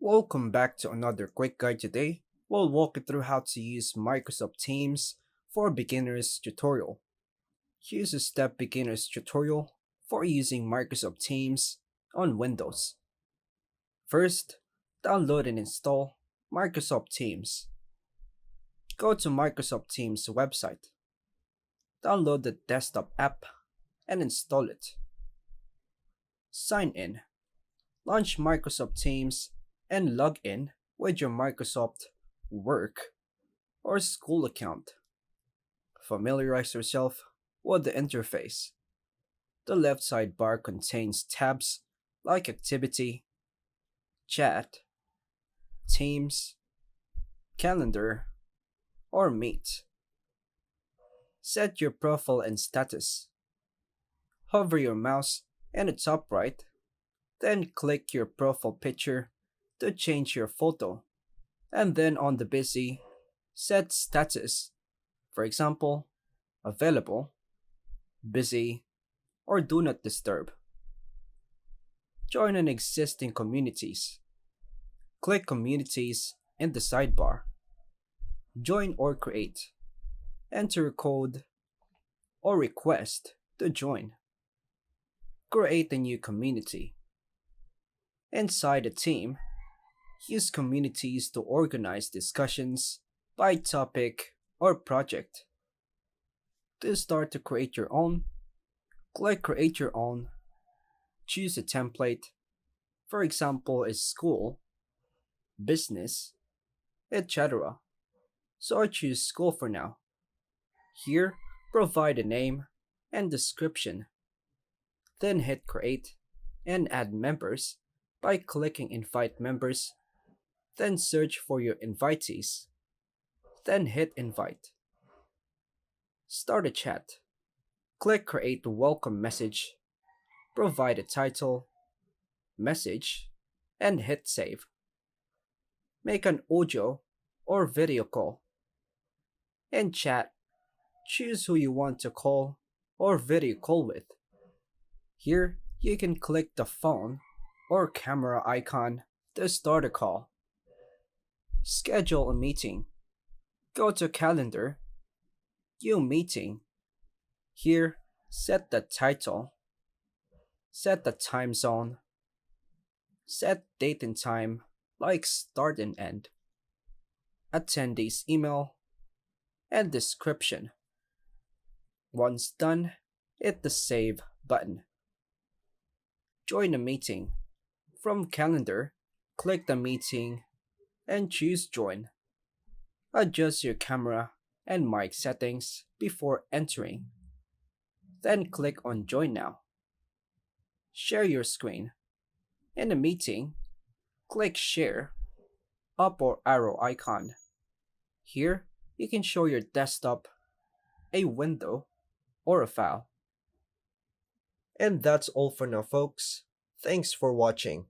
Welcome back to another quick guide today. We'll walk you through how to use Microsoft Teams for Beginners tutorial. Here's a step beginners tutorial for using Microsoft Teams on Windows. First, download and install Microsoft Teams. Go to Microsoft Teams website. Download the desktop app and install it. Sign in. Launch Microsoft Teams and log in with your Microsoft Work or school account. Familiarize yourself with the interface. The left sidebar contains tabs like Activity, Chat, Teams, Calendar, or Meet. Set your profile and status. Hover your mouse in the top right, then click your profile picture to change your photo, and then on the busy, set status, for example, available, busy, or do not disturb. Join an existing communities. Click communities in the sidebar. Join or create. Enter a code or request to join. Create a new community. Inside a team, use communities to organize discussions by topic or project. To start to create your own, click Create Your Own, choose a template, for example, is school, business, etc. So I choose school for now. Here, provide a name and description. Then hit Create and add members by clicking Invite Members. Then search for your invitees. Then hit Invite. Start a chat. Click Create Welcome Message. Provide a title, message, and hit Save. Make an audio or video call. In chat, choose who you want to call or video call with. Here, you can click the phone or camera icon to start a call. Schedule a meeting. Go to Calendar, New Meeting. Here, set the title, set the time zone, set date and time like start and end, attendees email, and description. Once done, hit the Save button. Join a meeting. From Calendar, click the meeting and choose Join. Adjust your camera and mic settings before entering. Then click on Join Now. Share your screen. In the meeting, click Share, up or arrow icon. Here, you can show your desktop, a window, or a file. And that's all for now, folks. Thanks for watching.